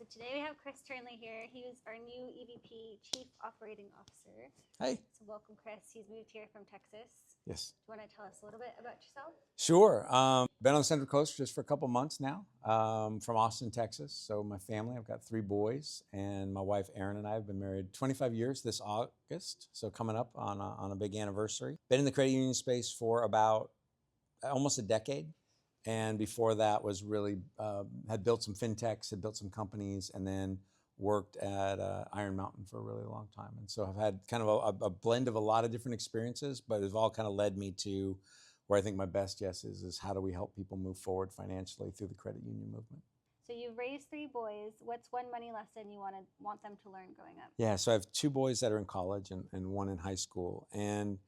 So today we have Chris Turnley here. He is our new EVP, Chief Operating Officer. Hey. So welcome, Chris. He's moved here from Texas. Yes. Do you want to tell us a little bit about yourself? Sure. Been on the Central Coast just for a couple months now, from Austin, Texas. So my family, I've got 3 boys, and my wife Erin and I have been married 25 years this August. So coming up on a big anniversary. Been in the credit union space for about almost a decade. And before that was really, had built some fintechs, had built some companies, and then worked at Iron Mountain for a really long time. And so I've had kind of a blend of a lot of different experiences, but it's all kind of led me to where I think my best guess is how do we help people move forward financially through the credit union movement. So you've raised 3 boys. What's one money lesson you want them to learn growing up? Yeah, so I have 2 boys that are in college and 1 in high school. And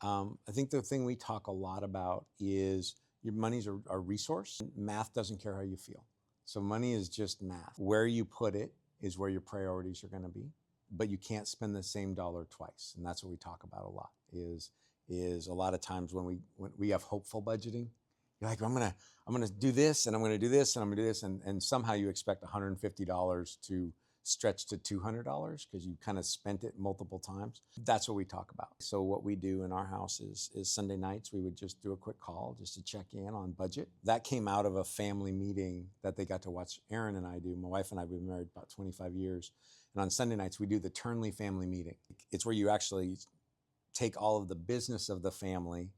I think the thing we talk a lot about is your money's a resource. Math doesn't care how you feel. So money is just math. Where you put it is where your priorities are going to be, but you can't spend the same dollar twice. And that's what we talk about a lot is a lot of times when we have hopeful budgeting, you're like, I'm gonna do this and I'm gonna do this and I'm gonna do this, and somehow you expect $150 to stretch to $200 because you kind of spent it multiple times. That's what we talk about. So what we do in our house is Sunday nights, we would just do a quick call just to check in on budget. That came out of a family meeting that they got to watch Erin and I do. My wife and I have been married about 25 years. And on Sunday nights, we do the Turnley family meeting. It's where you actually take all of the business of the family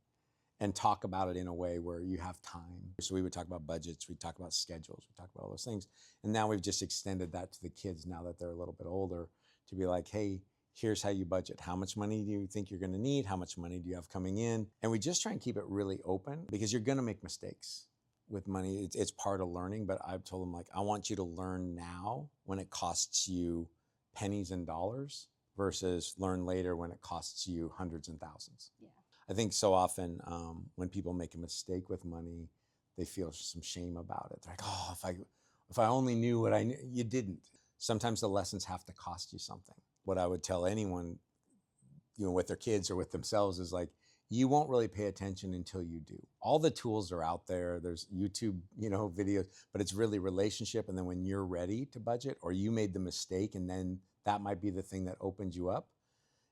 and talk about it in a way where you have time. So we would talk about budgets, we'd talk about schedules, we'd talk about all those things. And now we've just extended that to the kids now that they're a little bit older to be like, hey, here's how you budget. How much money do you think you're gonna need? How much money do you have coming in? And we just try and keep it really open because you're gonna make mistakes with money. It's part of learning, but I've told them, like, I want you to learn now when it costs you pennies and dollars versus learn later when it costs you hundreds and thousands. Yeah. I think so often when people make a mistake with money, they feel some shame about it. They're like, oh, if I only knew what I knew. You didn't. Sometimes the lessons have to cost you something. What I would tell anyone, with their kids or with themselves is like, you won't really pay attention until you do. All the tools are out there. There's YouTube, videos, but it's really relationship. And then when you're ready to budget or you made the mistake, and then that might be the thing that opens you up.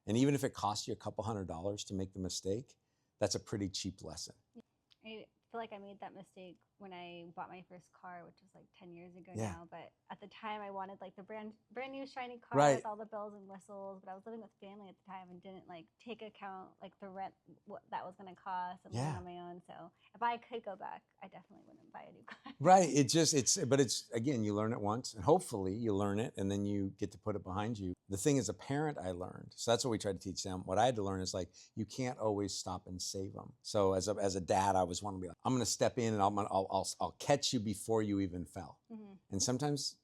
And even if it costs you a couple $100 to make the mistake, that's a pretty cheap lesson. I feel like I made that mistake when I bought my first car, which was like 10 years ago Yeah. now. But at the time, I wanted like the brand new shiny car Right. with all the bells and whistles. But I was living with family at the time and didn't like take account like the rent, what that was going to cost, and living Yeah. on my own. So if I could go back, I definitely wouldn't buy a new car. Right. But it's, again, you learn it once and hopefully you learn it and then you get to put it behind you. The thing as a parent, I learned. So that's what we try to teach them. What I had to learn is like, you can't always stop and save them. So as a dad, I was wanting to be like, I'm going to step in and I'll catch you before you even fell. Mm-hmm. And sometimes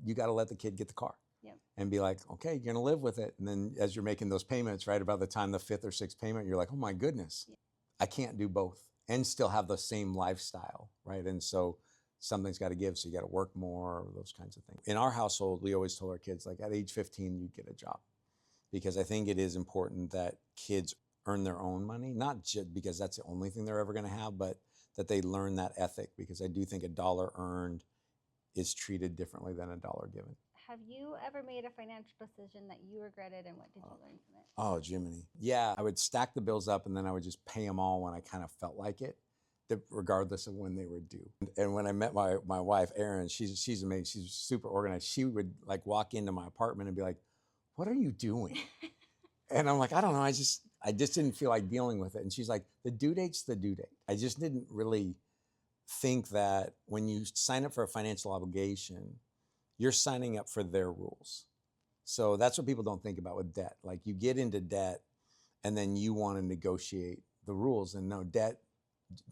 you got to let the kid get the car. Yep. And be like, okay, you're going to live with it. And then as you're making those payments, right about the time the 5th or 6th payment, you're like, oh my goodness, Yep. I can't do both and still have the same lifestyle, right? And so something's got to give. So you got to work more, or those kinds of things. In our household, we always told our kids, like, at age 15, you'd get a job. Because I think it is important that kids earn their own money, not just because that's the only thing they're ever going to have, but that they learn that ethic. Because I do think a dollar earned is treated differently than a dollar given. Have you ever made a financial decision that you regretted, and what did you learn from it? Oh, Jiminy. Yeah, I would stack the bills up and then I would just pay them all when I kind of felt like it, regardless of when they were due. And when I met my wife, Erin, she's amazing. She's super organized. She would like walk into my apartment and be like, what are you doing? And I'm like, I don't know. I just didn't feel like dealing with it. And she's like, the due date's the due date. I just didn't really think that when you sign up for a financial obligation, you're signing up for their rules. So that's what people don't think about with debt. Like you get into debt and then you want to negotiate the rules. And no, debt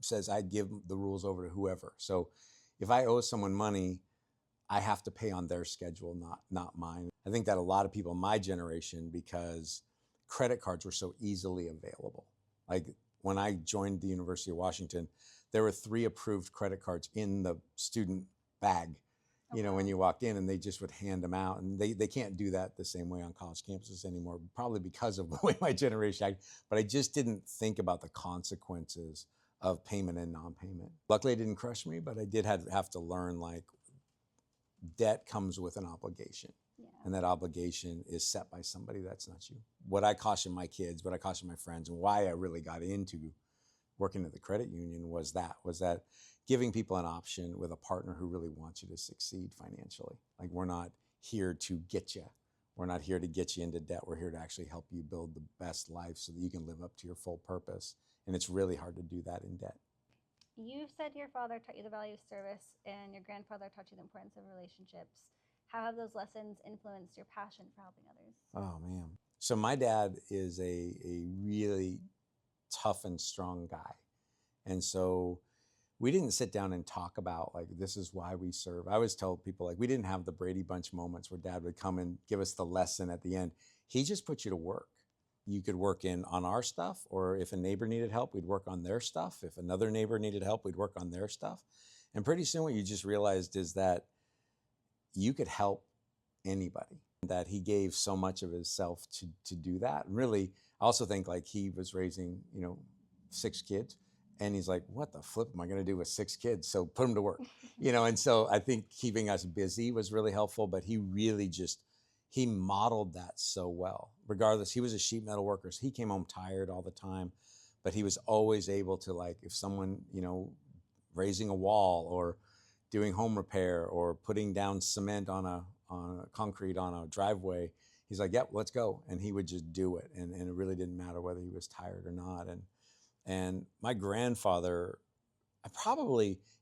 says I give the rules over to whoever. So if I owe someone money, I have to pay on their schedule, not mine. I think that a lot of people in my generation, because credit cards were so easily available. Like when I joined the University of Washington, there were 3 approved credit cards in the student bag. When you walked in, and they just would hand them out. And they can't do that the same way on college campuses anymore, probably because of the way my generation acted. But I just didn't think about the consequences of payment and non-payment. Luckily, it didn't crush me, but I did have to learn like debt comes with an obligation. Yeah. And that obligation is set by somebody that's not you. What I caution my kids, what I caution my friends, and why I really got into working at the credit union was that giving people an option with a partner who really wants you to succeed financially. Like, we're not here to get you. We're not here to get you into debt. We're here to actually help you build the best life so that you can live up to your full purpose. And it's really hard to do that in debt. You said your father taught you the value of service and your grandfather taught you the importance of relationships. How have those lessons influenced your passion for helping others? Oh, man. So my dad is a really tough and strong guy. And so we didn't sit down and talk about, like, this is why we serve. I always tell people, like, we didn't have the Brady Bunch moments where dad would come and give us the lesson at the end. He just put you to work. You could work on our stuff, or if a neighbor needed help, we'd work on their stuff. If another neighbor needed help, we'd work on their stuff. And pretty soon what you just realized is that you could help anybody, that he gave so much of himself to do that. And really, I also think, like, he was raising, 6 kids, and he's like, what the flip am I going to do with 6 kids? So put them to work, and so I think keeping us busy was really helpful, but he really he modeled that so well. Regardless, he was a sheet metal worker, so he came home tired all the time, but he was always able to, like, if someone, raising a wall or doing home repair or putting down cement on a concrete on a driveway, he's like, yep, let's go. And he would just do it. And it really didn't matter whether he was tired or not. And my grandfather,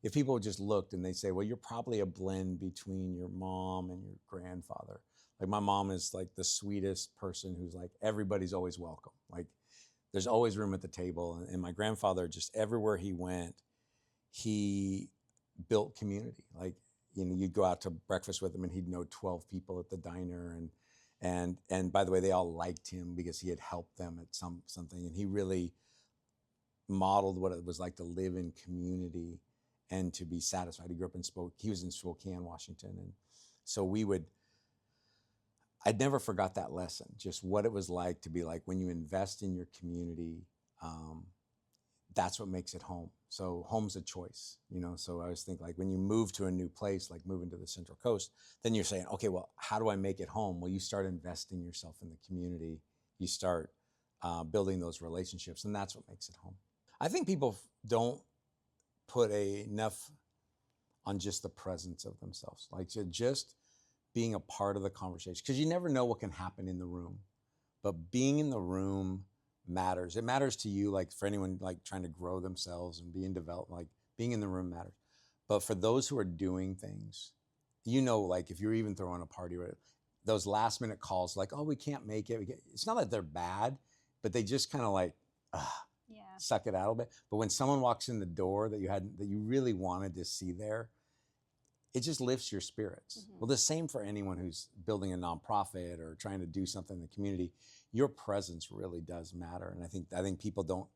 if people just looked and they say, well, you're probably a blend between your mom and your grandfather. Like, my mom is like the sweetest person who's like, everybody's always welcome. Like, there's always room at the table. And my grandfather, just everywhere he went, he built community. Like, you'd go out to breakfast with him and he'd know 12 people at the diner. And by the way, they all liked him because he had helped them at something. And he really modeled what it was like to live in community and to be satisfied. He grew up he was in Spokane, Washington. And so I'd never forgot that lesson, just what it was like to be like, when you invest in your community, that's what makes it home. So home's a choice, so I always think, like, when you move to a new place, like moving to the Central Coast, then you're saying, okay, well, how do I make it home? Well, you start investing yourself in the community. You start building those relationships, and that's what makes it home. I think people don't put enough on just the presence of themselves, like just being a part of the conversation, because you never know what can happen in the room. But being in the room matters. It matters to you, like, for anyone like trying to grow themselves and be in development, like, being in the room matters. But for those who are doing things, like, if you're even throwing a party, or those last minute calls, like, oh, we can't make it. It's not that they're bad, but they just kind of like, suck it out a little bit. But when someone walks in the door that you really wanted to see there, it just lifts your spirits. Mm-hmm. Well, the same for anyone who's building a nonprofit or trying to do something in the community. Your presence really does matter. And I think people don't,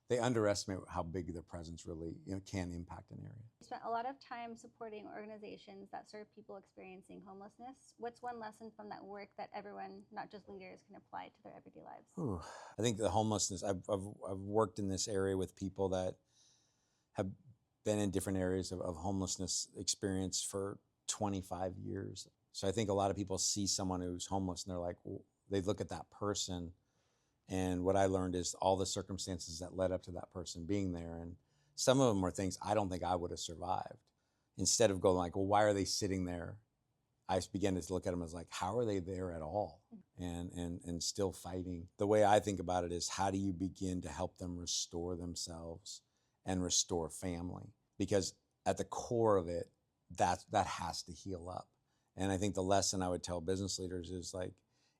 they underestimate how big their presence really can impact an area. You spent a lot of time supporting organizations that serve people experiencing homelessness. What's one lesson from that work that everyone, not just leaders, can apply to their everyday lives? Ooh, I think the homelessness, I've worked in this area with people that have been in different areas of homelessness experience for 25 years. So I think a lot of people see someone who's homeless and they're like, well, they look at that person, and what I learned is all the circumstances that led up to that person being there. And some of them were things I don't think I would have survived. Instead of going like, well, why are they sitting there? I began to look at them as like, how are they there at all? And still fighting. The way I think about it is, how do you begin to help them restore themselves and restore family? Because at the core of it, that has to heal up. And I think the lesson I would tell business leaders is, like,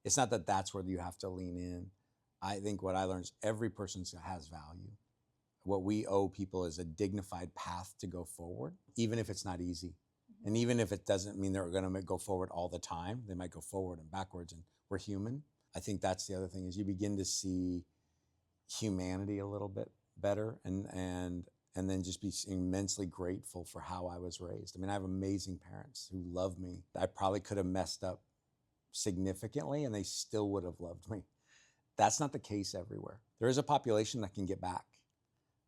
it's not that that's where you have to lean in. I think what I learned is every person has value. What we owe people is a dignified path to go forward, even if it's not easy. Mm-hmm. And even if it doesn't mean they're going to go forward all the time, they might go forward and backwards, and we're human. I think that's the other thing, is you begin to see humanity a little bit better, and then just be immensely grateful for how I was raised. I mean, I have amazing parents who love me. I probably could have messed up significantly and they still would have loved me. That's not the case everywhere. There is a population that can get back,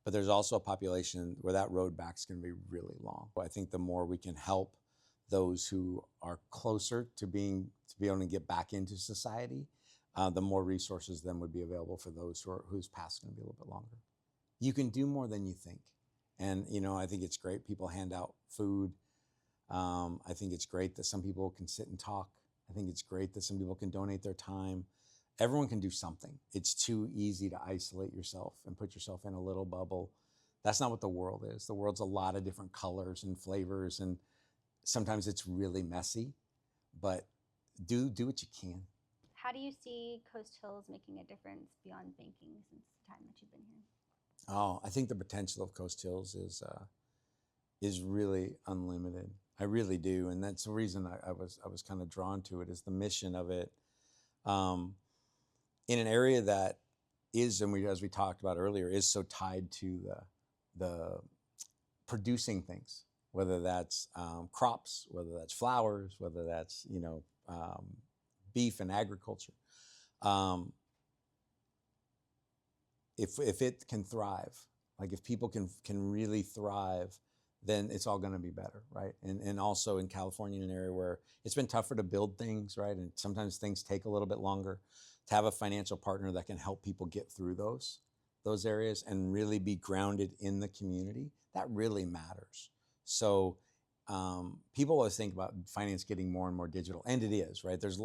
but there's also a population where that road back is going to be really long. I think the more we can help those who are closer to be able to get back into society, the more resources then would be available for those whose path's going to be a little bit longer. You can do more than you think. And, I think it's great people hand out food. I think it's great that some people can sit and talk. I think it's great that some people can donate their time. Everyone can do something. It's too easy to isolate yourself and put yourself in a little bubble. That's not what the world is. The world's a lot of different colors and flavors, and sometimes it's really messy, but do what you can. How do you see Coast Hills making a difference beyond banking since the time that you've been here? Oh, I think the potential of Coast Hills is really unlimited. I really do, and that's the reason I was kind of drawn to it. Is the mission of it, in an area that is, and as we talked about earlier, is so tied to the producing things, whether that's crops, whether that's flowers, whether that's beef and agriculture. If it can thrive, like if people can really thrive, then it's all going to be better, right? And also in California, an area where it's been tougher to build things, right? And sometimes things take a little bit longer. To have a financial partner that can help people get through those areas and really be grounded in the community, that really matters. So people always think about finance getting more and more digital, and it is, right? There's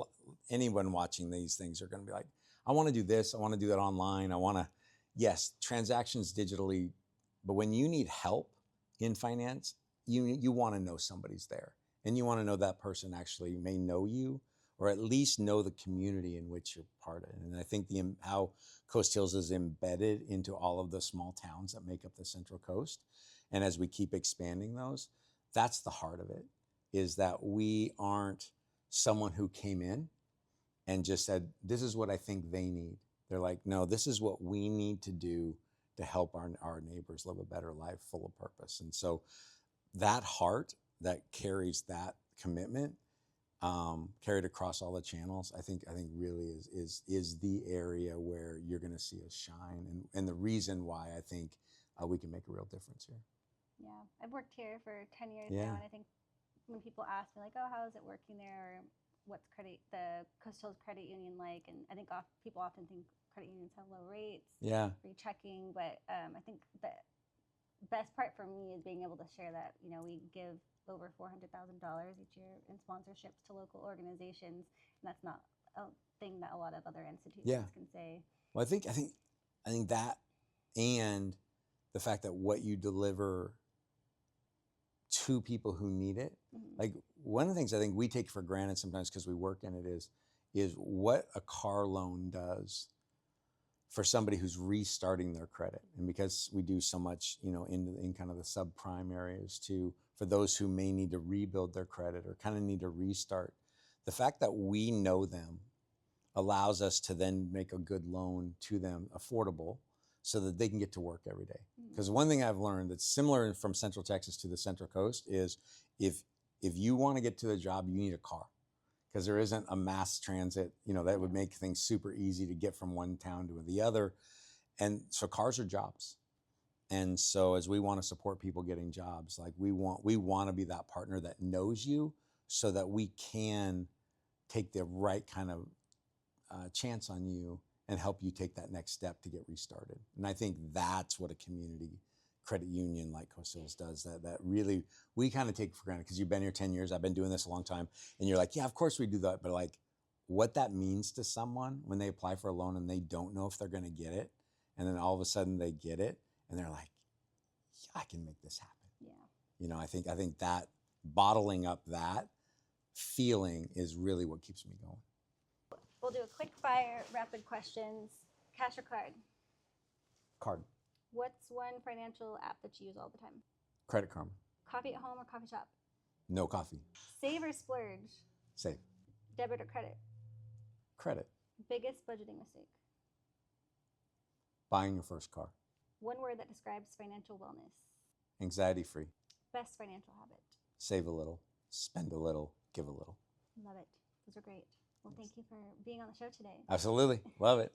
anyone watching these things are going to be like, I want to do this, I want to do that online, I want to, yes, transactions digitally, but when you need help in finance, you want to know somebody's there, and you want to know that person actually may know you, or at least know the community in which you're part of. And I think how Coast Hills is embedded into all of the small towns that make up the Central Coast, and as we keep expanding those, that's the heart of it, is that we aren't someone who came in and just said, this is what I think they need. They're like, no, this is what we need to do to help our neighbors live a better life full of purpose. And so that heart that carries that commitment, carried across all the channels, I think really is the area where you're going to see us shine, and the reason why I think we can make a real difference here. Yeah, I've worked here for 10 years Yeah. now, and I think when people ask me like, oh, how is it working there, or what's the Coast Hills Credit Union like, and I think people often think credit unions have low rates, Yeah. free checking, but I think the best part for me is being able to share that we give over $400,000 each year in sponsorships to local organizations, and that's not a thing that a lot of other institutions can say. Well, I think that, and the fact that what you deliver to people who need it, like one of the things I think we take for granted sometimes because we work in it is what a car loan does for somebody who's restarting their credit. And because we do so much, in kind of the subprime areas too, for those who may need to rebuild their credit or kind of need to restart, the fact that we know them allows us to then make a good loan to them, affordable, so that they can get to work every day. Because one thing I've learned that's similar from Central Texas to the Central Coast is if you want to get to the job, you need a car. Because there isn't a mass transit, that would make things super easy to get from one town to the other. And so cars are jobs. And so as we want to support people getting jobs, like we want to be that partner that knows you, so that we can take the right kind of chance on you and help you take that next step to get restarted. And I think that's what a community credit union like Coast Hills does, that really we kind of take for granted, because you've been here 10 years, I've been doing this a long time, and you're like, yeah, of course we do that. But like what that means to someone when they apply for a loan and they don't know if they're going to get it, and then all of a sudden they get it and they're like, yeah, I can make this happen. Yeah. I think that bottling up that feeling is really what keeps me going. We'll do a quick fire, rapid questions. Cash or card? Card. What's one financial app that you use all the time? Credit Karma. Coffee at home or coffee shop? No coffee. Save or splurge? Save. Debit or credit? Credit. Biggest budgeting mistake? Buying your first car. One word that describes financial wellness? Anxiety free. Best financial habit? Save a little, spend a little, give a little. Love it. Those are great. Well, thank you for being on the show today. Absolutely. Love it.